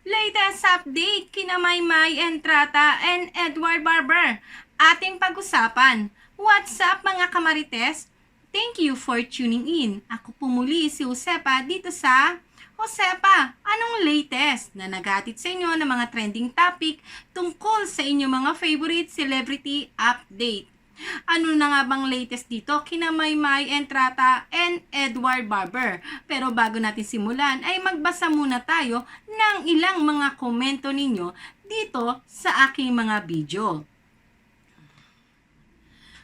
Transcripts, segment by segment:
Latest update kina Maymay Entrata and Edward Barber. Ating pag-usapan. What's up mga kamarites? Thank you for tuning in. Ako po muli si Josepa dito sa Josepa, anong latest na naghatid sa inyo ng mga trending topic tungkol sa inyong mga favorite celebrity update? Ano na nga bang latest dito kina Maymay Entrata and Edward Barber? Pero bago natin simulan ay magbasa muna tayo ng ilang mga komento ninyo dito sa aking mga video.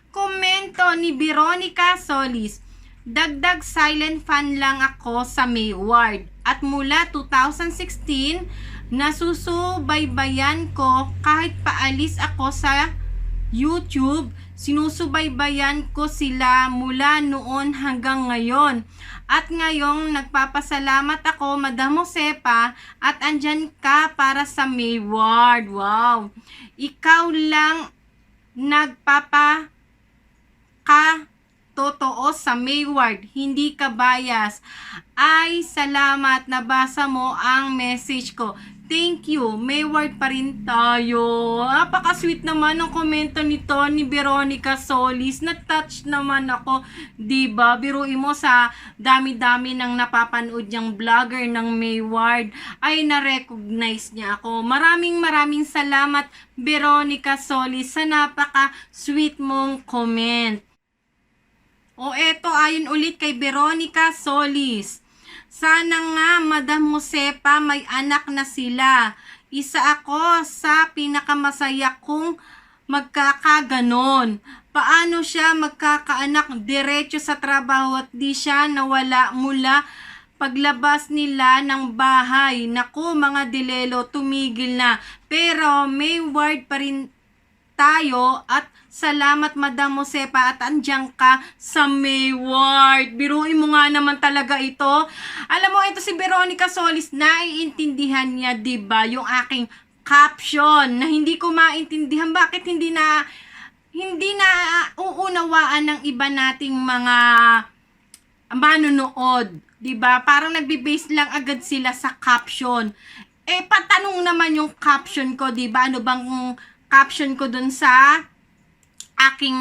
Komento ni Veronica Solis: dagdag silent fan lang ako sa Mayward at mula 2016 nasusubaybayan ko kahit paalis ako sa YouTube, sinusubaybayan ko sila mula noon hanggang ngayon. At ngayong nagpapasalamat ako, Madam Josepa, at andyan ka para sa Mayward. Wow! Ikaw lang nagpapa ka totoo sa Mayward, hindi ka bias. Ay, salamat, nabasa mo ang message ko. Thank you, Mayward pa rin tayo. Napaka-sweet naman ang komento nito ni Veronica Solis. Na-touch naman ako, diba? Biruin mo sa dami-dami ng napapanood niyang vlogger ng Mayward, ay na-recognize niya ako. Maraming salamat, Veronica Solis, sa napaka-sweet mong comment. O eto, ayon ulit kay Veronica Solis. Sana nga, Madam Josepa, may anak na sila. Isa ako sa pinakamasaya kong magkakaganon. Paano siya magkakaanak diretso sa trabaho at di siya nawala mula paglabas nila ng bahay? Naku, mga dilelo, tumigil na. Pero may word pa rin tayo at salamat, Madam Josepa, at andyan ka sa Mayward. Biruin mo nga naman talaga ito. Alam mo, ito si Veronica Solis, naiintindihan niya, diba, yung aking caption na hindi ko maintindihan. Bakit hindi na uunawaan ng iba nating mga manunood, diba? Parang nagbe-base lang agad sila sa caption. Patanong naman yung caption ko, diba? Ano bang caption ko dun sa aking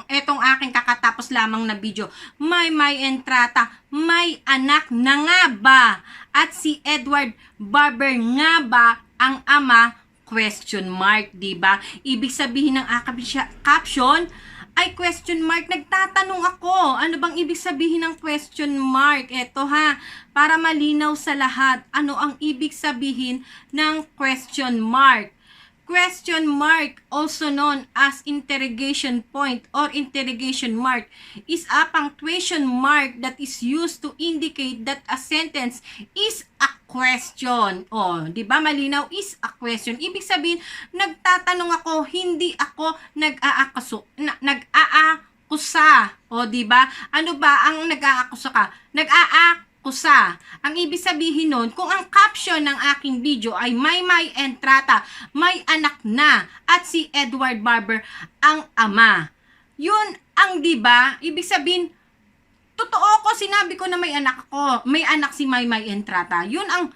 etong aking kakatapos lamang na video? Maymay Entrata, may anak na nga ba? At si Edward Barber nga ba ang ama? Question mark, diba? Ibig sabihin ng aking caption ay question mark. Nagtatanong ako, ano bang ibig sabihin ng question mark? Eto ha, para malinaw sa lahat, ano ang ibig sabihin ng question mark? Question mark, also known as interrogation point or interrogation mark, is a punctuation mark that is used to indicate that a sentence is a question. O, di ba malinaw, is a question. Ibig sabihin, nagtatanong ako, hindi ako nag-aakusa. O, di ba? Ano ba ang nag-aakusa ka? Kusa. Ang ibig sabihin nun, kung ang caption ng aking video ay Maymay Entrata, may anak na, at si Edward Barber ang ama. Yun ang, diba, ibig sabihin, totoo ko, sinabi ko na may anak ako, may anak si Maymay Entrata. Yun ang,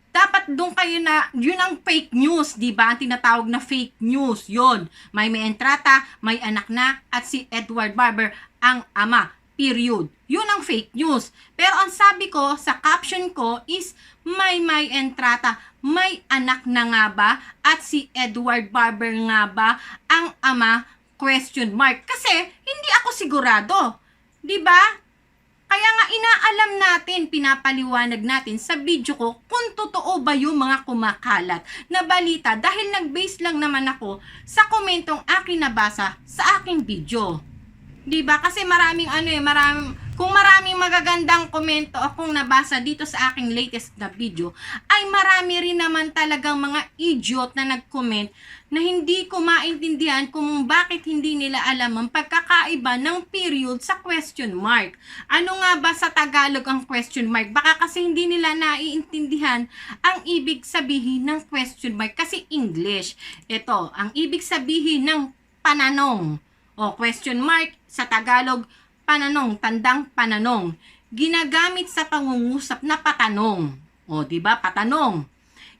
dapat doon kayo na, yun ang fake news, diba? Ang tinatawag na fake news, yun. Maymay Entrata, may anak na, at si Edward Barber ang ama. Period. Yun ang fake news. Pero ang sabi ko sa caption ko is Maymay Entrata, may anak na nga ba? At si Edward Barber nga ba ang ama? Question mark. Kasi hindi ako sigurado. 'Di ba? Kaya nga inaalam natin, pinapaliwanag natin sa video ko kung totoo ba yung mga kumakalat na balita dahil nag-base lang naman ako sa komentong aking nabasa sa aking video. Diba? Kasi kung maraming magagandang komento akong nabasa dito sa aking latest na video, ay marami rin naman talagang mga idiot na nag-comment na hindi ko maintindihan kung bakit hindi nila alam ang pagkakaiba ng period sa question mark. Ano nga ba sa Tagalog ang question mark? Baka kasi hindi nila naiintindihan ang ibig sabihin ng question mark kasi English. Ito, ang ibig sabihin ng pananong. O, question mark, sa Tagalog, pananong, tandang pananong. Ginagamit sa pangungusap na patanong. O, di ba? Patanong.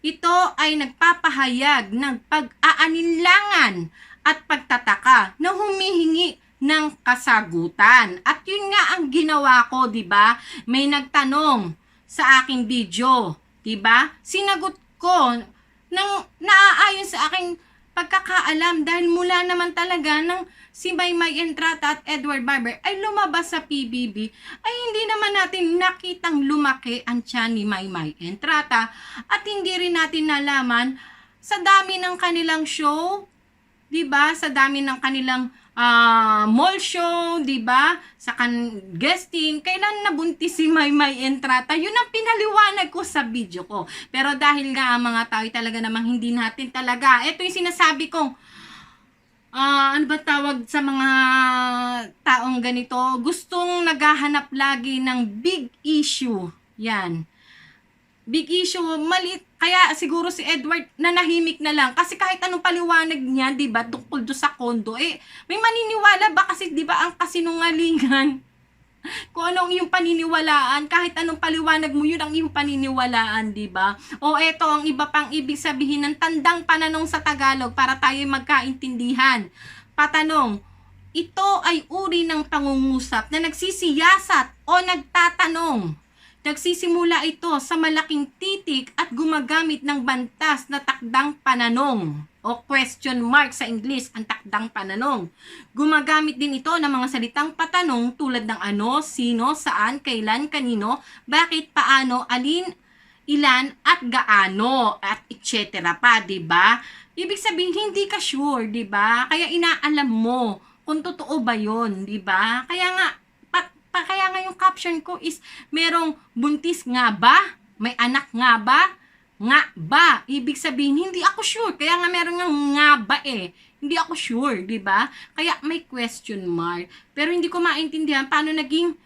Ito ay nagpapahayag ng pag-aalinlangan at pagtataka na humihingi ng kasagutan. At yun nga ang ginawa ko, di ba? May nagtanong sa aking video, di ba? Sinagot ko ng naaayon sa aking pagkakaalam dahil mula naman talaga ng si Maymay Entrata at Edward Barber ay lumabas sa PBB, ay hindi naman natin nakitang lumaki ang tiyan ni Maymay Entrata at hindi rin natin nalaman sa dami ng kanilang show, 'di ba? Sa dami ng kanilang mall show, 'di ba? Sa guesting, kailan nabuntis si Maymay Entrata? Yun ang pinaliwanag ko sa video ko. Pero dahil nga ang mga tao talaga namang hindi natin talaga, ito yung sinasabi kong ano ba tawag sa mga taong ganito? Gustong naghahanap lagi ng big issue. Yan. Big issue, maliit. Kaya siguro si Edward nanahimik na lang. Kasi kahit anong paliwanag niya, di ba, tungkol do sa kondo, may maniniwala ba? Kasi di ba ang kasinungalingan? Kung anong iyong paniniwalaan, kahit anong paliwanag mo, yun ang iyong paniniwalaan, di ba? O eto ang iba pang ibig sabihin ng tandang pananong sa Tagalog para tayo magkaintindihan. Patanong, ito ay uri ng pangungusap na nagsisiyasat o nagtatanong. Nagsisimula ito sa malaking titik at gumagamit ng bantas na takdang pananong o question mark sa English ang takdang pananong. Gumagamit din ito ng mga salitang patanong tulad ng ano, sino, saan, kailan, kanino, bakit, paano, alin, ilan, at gaano, at etc. pa, di ba? Ibig sabihin, hindi ka sure, di ba? Kaya inaalam mo kung totoo ba yun, di ba? Kaya nga yung caption ko is, merong buntis nga ba? May anak nga ba? Nga ba? Ibig sabihin, hindi ako sure. Kaya nga meron nga ba Hindi ako sure, di ba? Kaya may question mark. Pero hindi ko maintindihan paano naging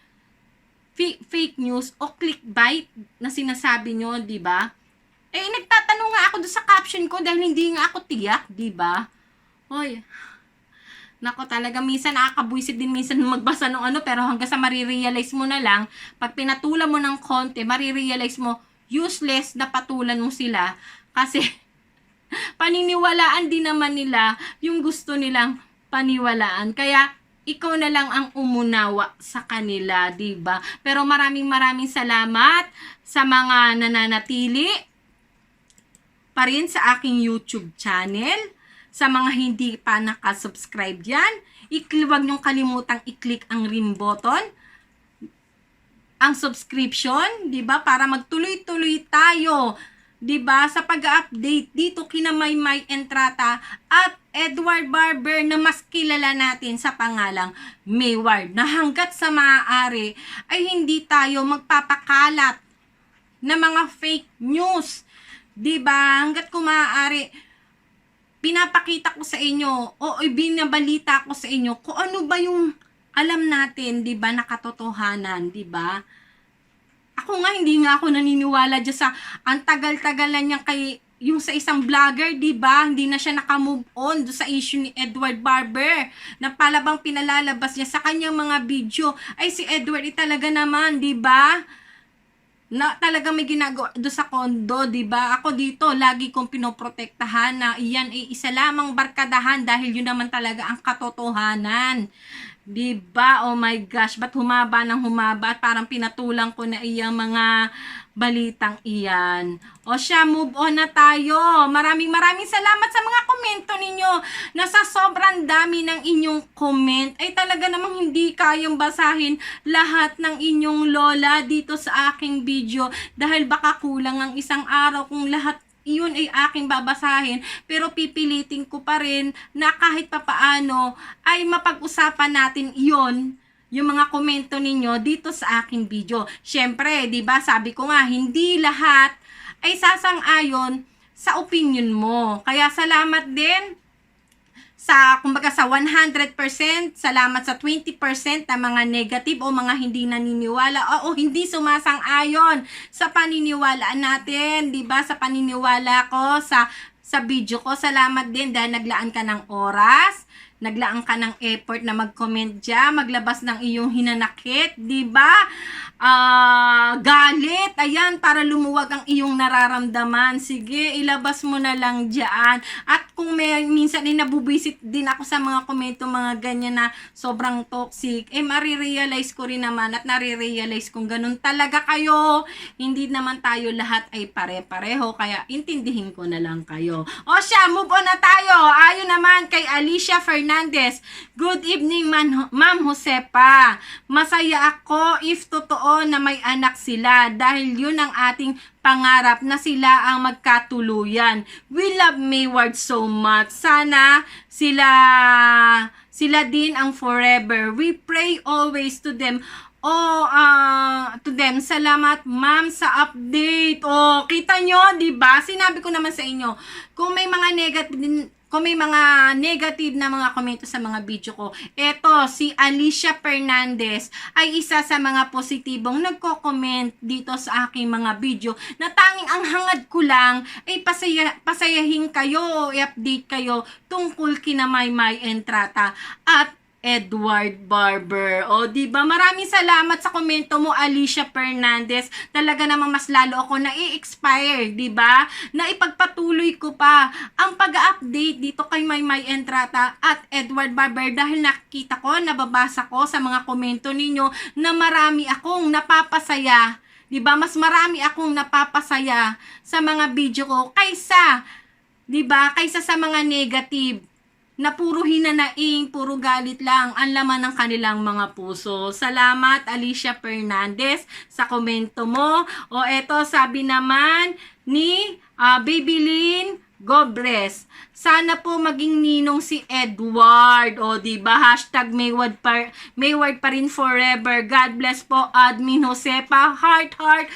fake news o clickbait na sinasabi nyo, di ba? Nagtatanong nga ako doon sa caption ko dahil hindi nga ako tiyak, di ba? Hoy, nako talaga, minsan nakakabuisit din minsan magbasa ng ano, pero hanggang sa marirealize mo na lang, pag pinatulan mo ng konti, marirealize mo, useless na patulan mo sila, kasi paniniwalaan din naman nila yung gusto nilang paniwalaan. Kaya, ikaw na lang ang umunawa sa kanila, diba? Pero maraming salamat sa mga nananatili pa rin sa aking YouTube channel. Sa mga hindi pa nakasubscribe dyan, huwag niyong kalimutang i-click ang ring button, ang subscription, di ba? Para magtuloy-tuloy tayo, di ba? Sa pag-update dito kina Maymay Entrata at Edward Barber na mas kilala natin sa pangalang Mayward, na hanggat sa maaari ay hindi tayo magpapakalat na mga fake news, di ba? Hanggat kung maaari, pinapakita ko sa inyo o binabalita ko sa inyo kung ano ba yung alam natin, 'di ba, na katotohanan, 'di ba? Ako nga hindi nga ako naniniwala diyan sa ang tagal-tagalan niya kay yung sa isang vlogger, 'di ba? Hindi na siya naka-move on do sa issue ni Edward Barber. Na palabang pinalalabas niya sa kanyang mga video ay si Edward talaga naman, 'di ba? Na talaga may ginagawa do sa kondo, 'di ba? Ako dito lagi kong pinoprotektahan na iyan ay isa lamang barkadahan dahil yun naman talaga ang katotohanan. 'Di ba? Oh my gosh, ba't humaba ng humaba at parang pinatulang ko na iyang mga balitang iyan. O siya, move on na tayo. Maraming salamat sa mga komento ninyo. Nasa sobrang dami ng inyong comment ay talaga namang hindi kayang basahin lahat ng inyong lola dito sa aking video dahil baka kulang ang isang araw kung lahat iyon ay aking babasahin, pero pipilitin ko pa rin na kahit papaano ay mapag-usapan natin iyon, yung mga komento ninyo dito sa aking video. Syempre, 'di ba? Sabi ko nga, hindi lahat ay sasang-ayon sa opinion mo. Kaya salamat din sa, kumbaga sa 100%, salamat sa 20% na mga negative o mga hindi naniniwala o hindi sumasang-ayon sa paniniwala natin, 'di ba? Sa paniniwala ko sa video ko, salamat din dahil naglaan ka ng oras, naglaan ka ng effort na mag-comment dyan, maglabas ng iyong hinanakit, di ba? Galit, ayan, para lumuwag ang iyong nararamdaman. Sige, ilabas mo na lang dyan. At kung minsan nabubisit din ako sa mga komento, mga ganyan na sobrang toxic, marirealize ko rin naman at nare-realize kung ganun talaga kayo. Hindi naman tayo lahat ay pare-pareho, kaya intindihin ko na lang kayo. O siya, move on na tayo. Ayon naman kay Alicia Fernandez. Good evening, Ma'am Josepa. Masaya ako if totoo na may anak sila dahil yun ang ating pangarap na sila ang magkatuluyan. We love Mayward so much. Sana sila din ang forever. We pray always to them. To them. Salamat, ma'am, sa update. Kita nyo, di ba? Sinabi ko naman sa inyo, kung may mga negative na mga komento sa mga video ko, eto, si Alicia Fernandez ay isa sa mga positibong nagko-comment dito sa aking mga video na tanging ang hangad ko lang ay pasayahin kayo o i-update kayo tungkol kina Maymay Entrata at Edward Barber. Diba? Maraming salamat sa komento mo, Alicia Fernandez. Talaga namang mas lalo ako na i-expire, diba? Na ipagpatuloy ko pa ang pag-update dito kay Maymay Entrata at Edward Barber dahil nakikita ko, nababasa ko sa mga komento ninyo na marami akong napapasaya. Diba? Mas marami akong napapasaya sa mga video ko kaysa, diba? Kaysa sa mga negative na puro hinanaing, puro galit lang ang laman ng kanilang mga puso. Salamat, Alicia Fernandez, sa komento mo. Eto, sabi naman ni Baby Lynn Gobres. Sana po maging ninong si Edward. Diba? Hashtag Mayward pa rin forever. God bless po, Admin Josepa. Heart, heart,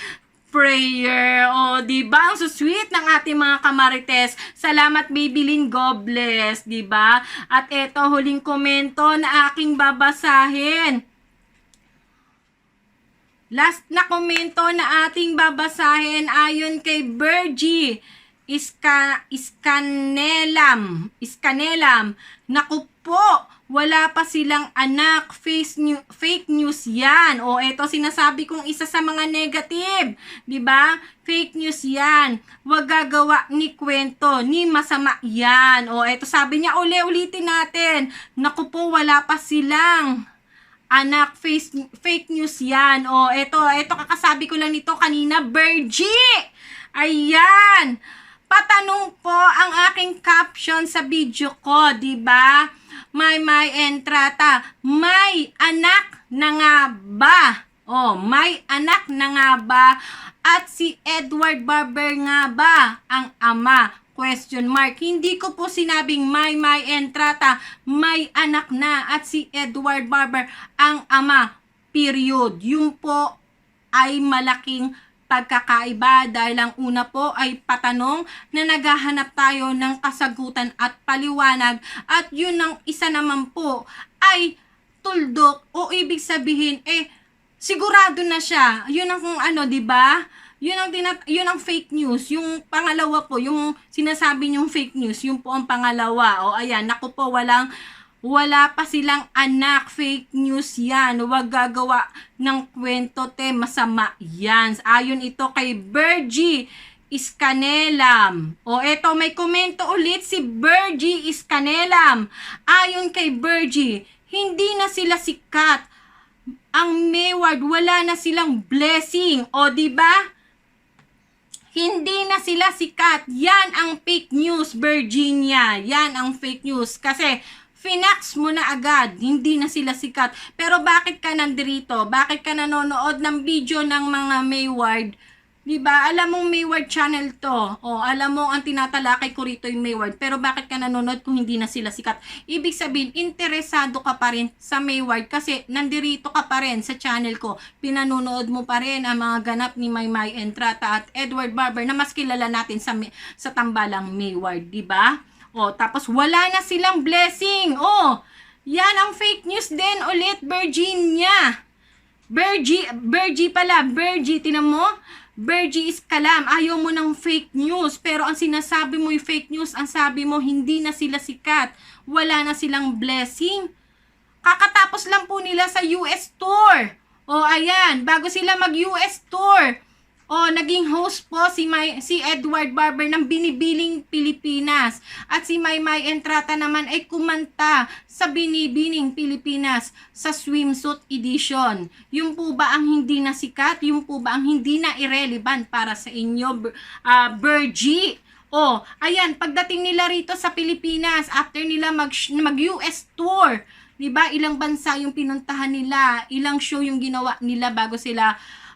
prayer. Diba? Ang sweet ng ating mga kamarites. Salamat, Baby Lynn, God bless. Diba? At eto, huling komento na aking babasahin. Last na komento na ating babasahin ayon kay Bergie Iskanelam. Naku po, wala pa silang anak. Fake news yan. Eto, sinasabi kong isa sa mga negative. Diba? Fake news yan. Huwag gagawa ni kwento, ni masama yan. Eto, sabi niya, ulitin natin. Naku po, wala pa silang anak. Fake news yan. Eto, kakasabi ko lang nito kanina, Bergie. Ayan. Patanong po ang aking caption sa video ko, diba? Maymay Entrata, may anak na nga ba? May anak na nga ba? At si Edward Barber nga ba ang ama? Question mark. Hindi ko po sinabing Maymay Entrata may anak na at si Edward Barber ang ama. Period. Yung po ay malaking pagkakaiba dahil ang una po ay patanong na naghahanap tayo ng kasagutan at paliwanag at yun ang isa naman po ay tuldok o ibig sabihin sigurado na siya. Yun ang kung diba? Yun ang fake news. Yung pangalawa po, yung sinasabi niyong fake news, yun po ang pangalawa. Ayan, naku po, wala pa silang anak. Fake news yan. Huwag gagawa ng kwento, masama yan. Ayon ito kay Bergie Iskanelam. Eto, may komento ulit si Bergie Iskanelam. Ayon kay Bergie, hindi na sila sikat. Ang Mayward, wala na silang blessing. Diba? Hindi na sila sikat. Yan ang fake news, Virginia. Yan ang fake news. Kasi finax mo na agad, hindi na sila sikat. Pero bakit ka nandito? Bakit ka nanonood ng video ng mga Mayward? Diba? Alam mong Mayward channel to. Alam mo ang tinatalakay ko rito yung Mayward. Pero bakit ka nanonood kung hindi na sila sikat? Ibig sabihin, interesado ka pa rin sa Mayward kasi nandirito ka pa rin sa channel ko. Pinanonood mo pa rin ang mga ganap ni Maymay Entrata at Edward Barber na mas kilala natin sa tambalang Mayward. Diba? Tapos wala na silang blessing. Yan ang fake news din ulit, Virginia. Bergie pala. Bergie, tinan mo? Bergie is kalam, ayaw mo ng fake news, pero ang sinasabi mo yung fake news, ang sabi mo hindi na sila sikat, wala na silang blessing. Kakatapos lang po nila sa US tour. O ayan, bago sila mag-US tour, naging host po si Edward Barber ng Binibining Pilipinas. At si Maymay Entrata naman ay kumanta sa Binibining Pilipinas sa swimsuit edition. Yung po ba ang hindi na sikat? Yung po ba ang hindi na irrelevant para sa inyo, Bergie? Ayan, pagdating nila rito sa Pilipinas, after nila mag-US tour, diba, ilang bansa yung pinuntahan nila, ilang show yung ginawa nila bago sila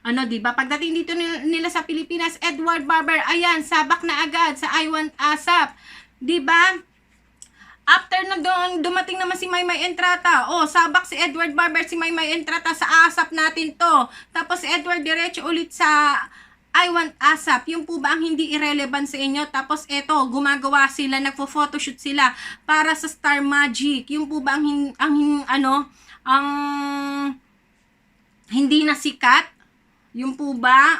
diba? Pagdating dito nila sa Pilipinas, Edward Barber, ayan, sabak na agad sa I Want ASAP. Diba? After na dumating naman si Maymay Entrata, sabak si Edward Barber, si Maymay Entrata sa ASAP natin to. Tapos si Edward diretso ulit sa I Want ASAP. Yung po ba ang hindi irrelevant sa inyo? Tapos eto, gumagawa sila, nagpo-photoshoot sila para sa Star Magic. Yung po ba ang hindi na sikat? Yung po ba?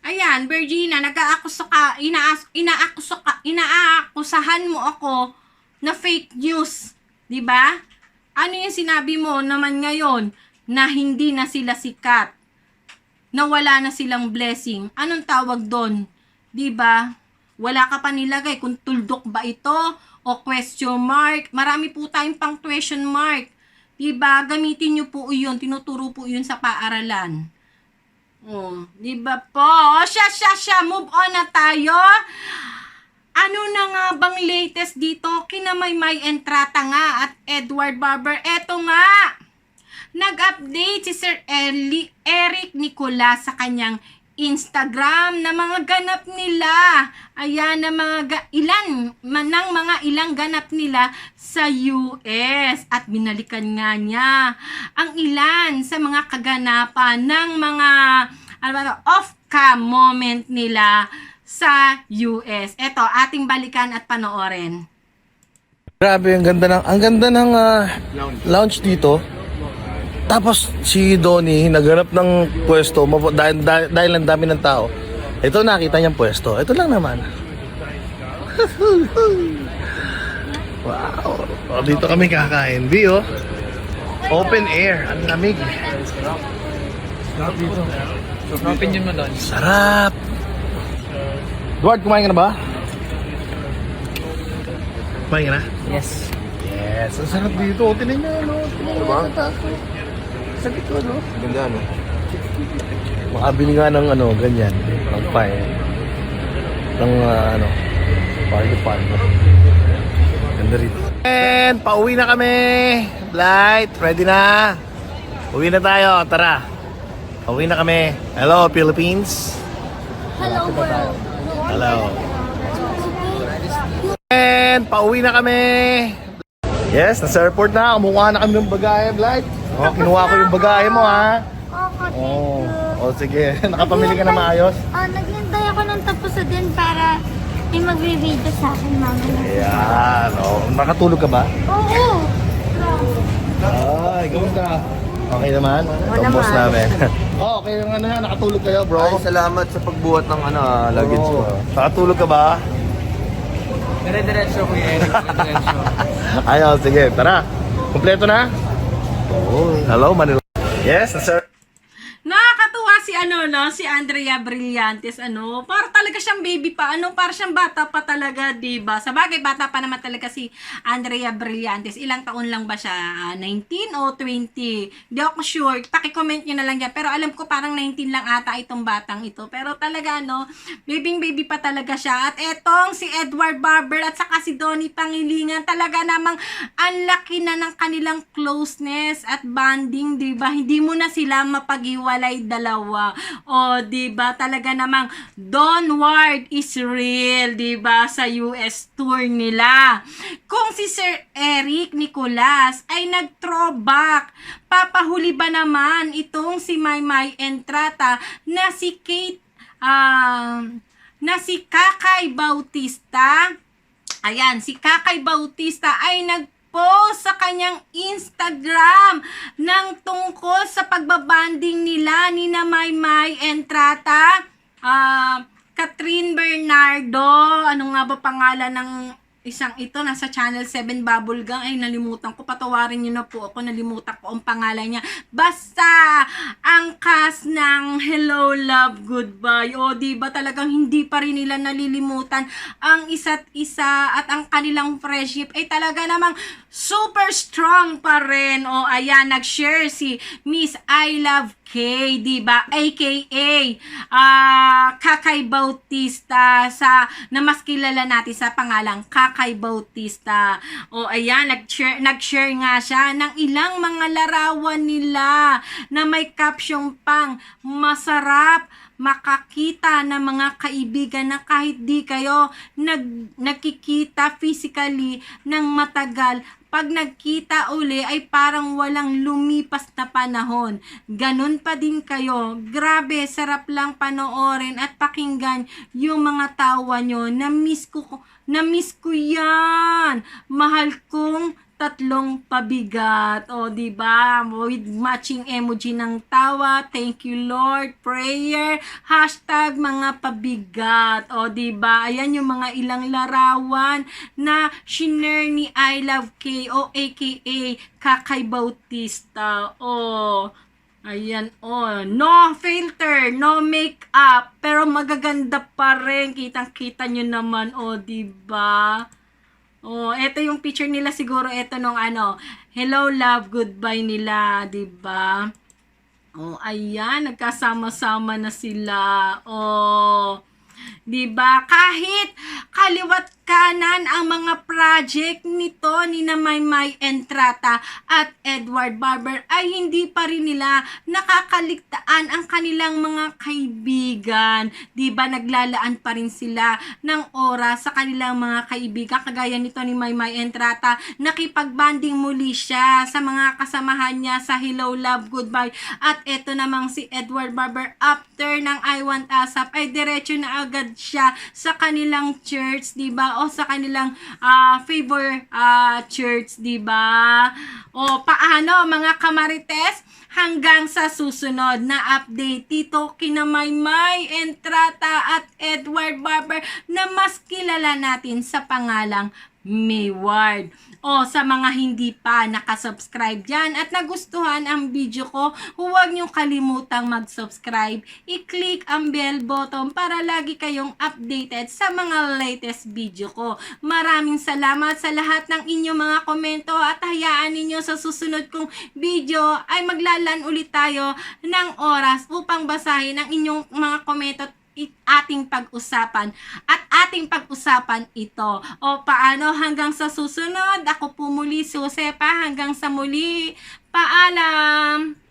Ayan, Virginia, inaakusahan mo ako na fake news. Diba? Ano yung sinabi mo naman ngayon na hindi na sila sikat? Na wala na silang blessing? Anong tawag doon? Diba? Wala ka pa nilagay kung tuldok ba ito o question mark. Marami po tayong pang question mark. Diba? Gamitin nyo po yun. Tinuturo po yun sa paaralan. Diba po? Move on na tayo. Ano na nga bang latest dito? Kina Maymay Entrata nga at Edward Barber. Eto nga. Nag-update si Sir Eric Nicolas sa kanyang Instagram na mga ganap nila. Ayan, na ilang ganap nila sa US. At binalikan nga niya ang ilan sa mga kaganapan ng mga off-cam moment nila sa US. Eto, ating balikan at panoorin. Grabe, ang ganda ng lounge dito. Tapos si Donnie naghanap ng pwesto dahil ang dami ng tao. Ito nakita niyang pwesto. Ito lang naman. Wow. Dito kami kakain. Open air. Ang lamig. Sarap dito. Ano opinion mo doon? Sarap. Duard, kumain ka na ba? Kumain ka na? Yes. Yes. Ang sarap dito. Tinan niyo, Tinan ba? Sa dito, Ganda, makabili nga ng ganyan. Ng pie. Ng party. Ganda rito. And pauwi na kami. Flight, ready na. Uwi na tayo, tara. Pauwi na kami. Hello, Philippines. Hello world. Hello. And pauwi na kami. Yes, nasa airport na. Kumuha na kami ng bagahe, Flight. Kinuha ko yung bagahe mo, ha? Thank you. Sige. Nakapamili ka na maayos? Naghintay ako ng tapos din para may magre-video sa akin, mama. Ayan. Nakatulog ka ba? Oo. Ay, kamusta? Okay naman? Oo Boss naman. namin. Okay naman na. Nakatulog kayo, bro. Ay, salamat sa pagbuhat ng luggage ko. Nakatulog ka ba? Dire-diretso ko yung dire-diretso. Ayaw, sige. Tara. Kompleto na? Hello, Manila. Yes, sir. Nakakatuwa si Andrea Brillantes, para talaga siyang baby pa, para siyang bata pa talaga, diba? Sa bagay, bata pa naman talaga si Andrea Brillantes. Ilang taon lang ba siya? 19 o 20? Di ako sure. Paki-comment nyo na lang yan. Pero alam ko parang 19 lang ata itong batang ito. Pero talaga, baby pa talaga siya. At etong si Edward Barber at saka si Donnie Pangilingan, talaga namang ang laki na ng kanilang closeness at bonding, diba? Hindi mo na sila mapag-iwalay dalawa. Diba? Talaga namang Don Ward is real, diba? Sa US tour nila. Kung si Sir Eric Nicolas ay nag-throwback, papahuli ba naman itong si Maymay Entrata na si Kakay Bautista? Ayan, si Kakay Bautista ay nag-post sa kanyang Instagram ng tungkol sa pagbabanding nila ni na Maymay Entrata, Catherine Bernardo, ano nga ba pangalan ng isang ito, nasa Channel 7 Bubblegang, ay nalimutan ko, patawarin niyo na po ako, nalimutan ko ang pangalan niya. Basta, ang cast ng Hello, Love, Goodbye, o diba talagang hindi pa rin nila nalilimutan ang isa't isa at ang kanilang friendship ay talaga namang super strong pa rin. O ayan, nag-share si Miss I Love K, diba? AKA Kakay Bautista, na mas kilala natin sa pangalang Kakay Bautista. O ayan, nag-share nga siya ng ilang mga larawan nila na may caption pang masarap makakita ng mga kaibigan na kahit di kayo nagkikita physically ng matagal, pag nagkita uli ay parang walang lumipas na panahon. Ganun pa din kayo. Grabe, sarap lang panoorin at pakinggan yung mga tawa nyo. Na-miss ko yan. Mahal kong tatlong pabigat. O, diba? With matching emoji ng tawa. Thank you, Lord. Prayer. Hashtag mga pabigat. O, diba? Ayan yung mga ilang larawan na shinare ni I Love K o aka Kakay Bautista. O, ayan, no filter, no makeup, pero magaganda pa rin. Kitang-kita nyo naman, diba? Ito yung picture nila siguro, ito nung Hello, Love, Goodbye nila, 'di ba? Ayan, nagkasama-sama na sila. 'Di ba? Kahit kaliwat kanan ang mga project nito ni na Maymay Entrata at Edward Barber ay hindi pa rin nila nakakaligtaan ang kanilang mga kaibigan. 'Di ba? Naglalaan pa rin sila ng oras sa kanilang mga kaibigan. Kagaya nito ni Maymay Entrata, nakipagbanding muli siya sa mga kasamahan niya sa Hello, Love, Goodbye. At eto namang si Edward Barber, after ng I Want ASAP ay diretso na agad siya sa kanilang church, 'di ba? O sa kanilang favor church, 'di ba? O paano mga kamarites? Hanggang sa susunod na update dito kina Maymay Entrata at Edward Barber na mas kilala natin sa pangalang Mayward. Sa mga hindi pa nakasubscribe dyan at nagustuhan ang video ko, huwag niyong kalimutang mag-subscribe. I-click ang bell button para lagi kayong updated sa mga latest video ko. Maraming salamat sa lahat ng inyong mga komento at hayaan ninyo sa susunod kong video ay maglalaan ulit tayo ng oras upang basahin ang inyong mga komento ating pag-usapan at ating pag-usapan ito. Paano hanggang sa susunod? Ako po muli, Josepa. Hanggang sa muli. Paalam!